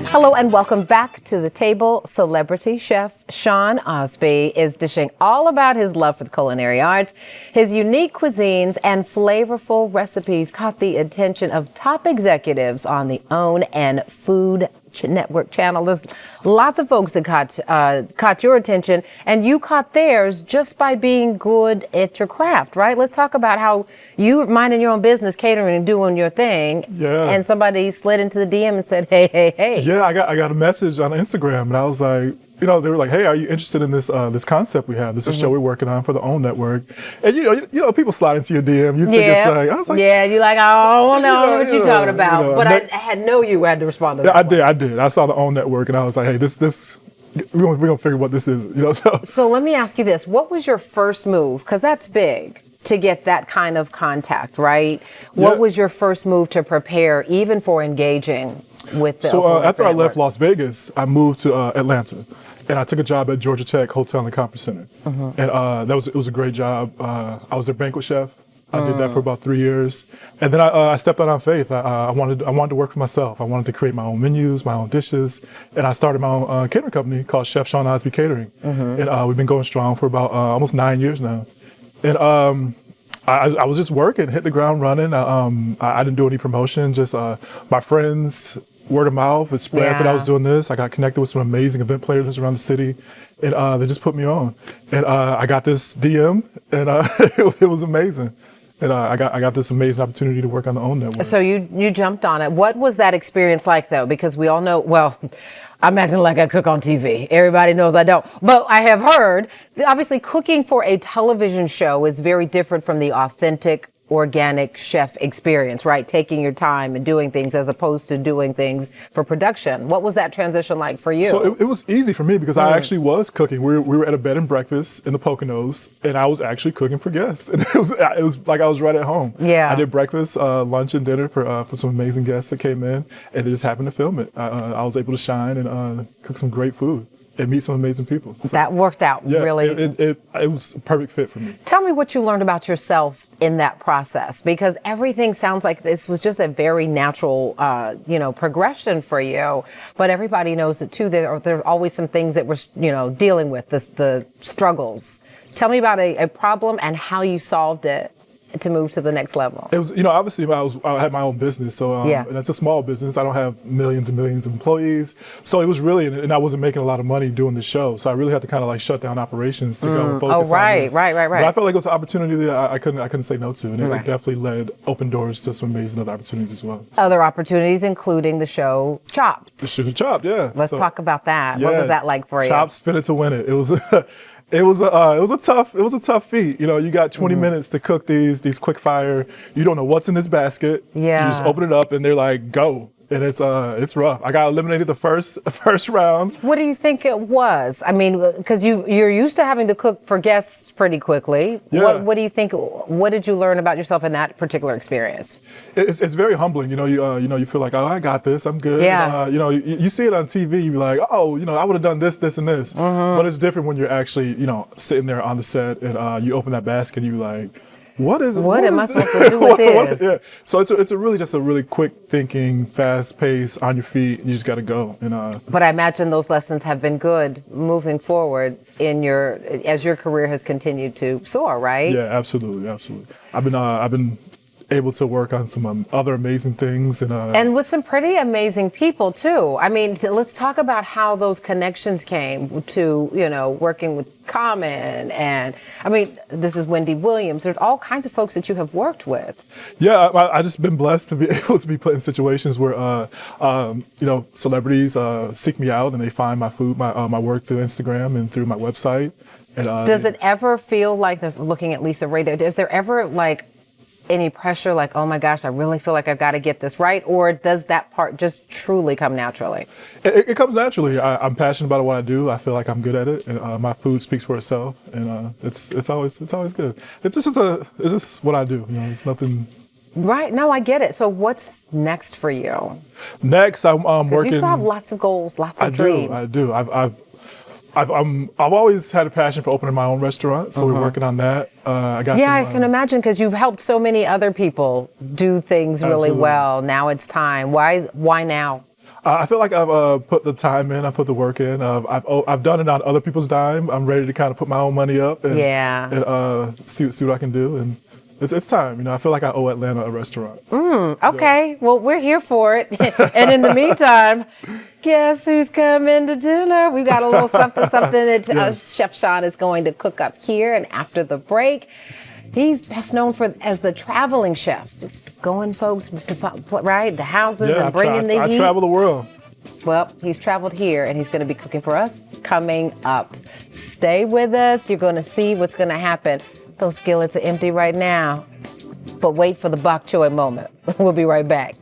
Hello and welcome back to the table. Celebrity chef Shawn Osbey is dishing all about his love for the culinary arts. His unique cuisines and flavorful recipes caught the attention of top executives on the OWN and Food Network channel. There's lots of folks that caught your attention, and you caught theirs just by being good at your craft, right? Let's talk about how you minding your own business, catering and doing your thing, and somebody slid into the DM and said, hey. Yeah, I got a message on Instagram, and I was like, they were like, hey, are you interested in this this concept we have? This is a show we're working on for the OWN network. And you know, people slide into your DM. You think it's like, I was like, yeah, you're like, oh, I don't know what you're talking about. But I had you had to respond to that. I did. I saw the OWN network, and I was like, hey, this we're gonna figure what this is. So let me ask you this: what was your first move? Because that's big to get that kind of contact, right? What was your first move to prepare, even for engaging with the? So after I left Las Vegas, I moved to Atlanta. And I took a job at Georgia Tech Hotel and Conference Center, and it was a great job. I was their banquet chef. I did that for about 3 years, and then I stepped out on faith. I wanted to work for myself. I wanted to create my own menus, my own dishes, and I started my own catering company called Chef Shawn Osbey Catering, and we've been going strong for about almost 9 years now. And I was just working, hit the ground running. I didn't do any promotion, just my friends. Word of mouth, it spread that I was doing this. I got connected with some amazing event players around the city, and they just put me on. And I got this DM, and it was amazing. And I got this amazing opportunity to work on the OWN network. So you jumped on it. What was that experience like, though? Because we all know, well, I'm acting like I cook on TV. Everybody knows I don't. But I have heard, obviously, cooking for a television show is very different from the authentic organic chef experience, right? Taking your time and doing things as opposed to doing things for production. What was that transition like for you? So it was easy for me because I actually was cooking. We were at a bed and breakfast in the Poconos, and I was actually cooking for guests. And it was like I was right at home. Yeah. I did breakfast, lunch, and dinner for some amazing guests that came in, and they just happened to film it. I was able to shine and cook some great food and meet some amazing people. So, that worked out really. It was a perfect fit for me. Tell me what you learned about yourself in that process, because everything sounds like this was just a very natural, progression for you. But everybody knows it too. There are always some things that we're, dealing with, the struggles. Tell me about a problem and how you solved it to move to the next level. It was, obviously I had my own business, so and it's a small business. I don't have millions and millions of employees, so it was really, and I wasn't making a lot of money doing the show, so I really had to kind of like shut down operations to go and focus on this. Right. But I felt like it was an opportunity that I couldn't say no to, and it definitely opened doors to some amazing other opportunities as well. Other opportunities, including the show Chopped. The show Chopped, yeah. Let's talk about that. What was that like for you? Chopped, spin it to win it. It was. It was a tough feat. You got 20 minutes to cook these quick fire. You don't know what's in this basket. Yeah. You just open it up and they're like, go. And it's rough. I got eliminated the first round. What do you think it was? I mean, because you're used to having to cook for guests pretty quickly. Yeah. What do you think? What did you learn about yourself in that particular experience? It's very humbling. You feel like, oh, I got this. I'm good. Yeah. You see it on TV. You're like, oh, I would have done this, this, and this. But it's different when you're actually, sitting there on the set and you open that basket and you're like, What am I supposed to do with this? So it's a really quick thinking, fast pace, on your feet. You just got to go. But I imagine those lessons have been good moving forward as your career has continued to soar, right? Yeah, absolutely. I've been able to work on some other amazing things and with some pretty amazing people too. I mean, let's talk about how those connections came to working with Common, and I mean, this is Wendy Williams. There's all kinds of folks that you have worked with. Yeah, I just been blessed to be able to be put in situations where celebrities seek me out and they find my food, my work through Instagram and through my website. And does it ever feel like, looking at Lisa Ray there, is there ever like any pressure, like, oh my gosh, I really feel like I've got to get this right? Or does that part just truly come naturally? It comes naturally. I'm passionate about what I do. I feel like I'm good at it, and my food speaks for itself. And it's always good. It's just what I do. It's nothing. Right. No, I get it. So what's next for you? Next, I'm working. You still have lots of goals, lots of dreams. I do. I've always had a passion for opening my own restaurant, so we're working on that. I can imagine, because you've helped so many other people do things really Absolutely. well. Now it's time. Why now? I feel like I've put the time in, I put the work in. I've done it on other people's dime. I'm ready to kind of put my own money up and, see what I can do. And it's time. I feel like I owe Atlanta a restaurant. Okay, well, we're here for it. And in the meantime, guess who's coming to dinner? We got a little something that Yes. Chef Shawn is going to cook up here. And after the break, he's best known as the traveling chef, going folks to the houses and bringing the heat. I travel the world. Well, he's traveled here, and he's going to be cooking for us coming up. Stay with us. You're going to see what's going to happen. Those skillets are empty right now, but wait for the bok choy moment. We'll be right back.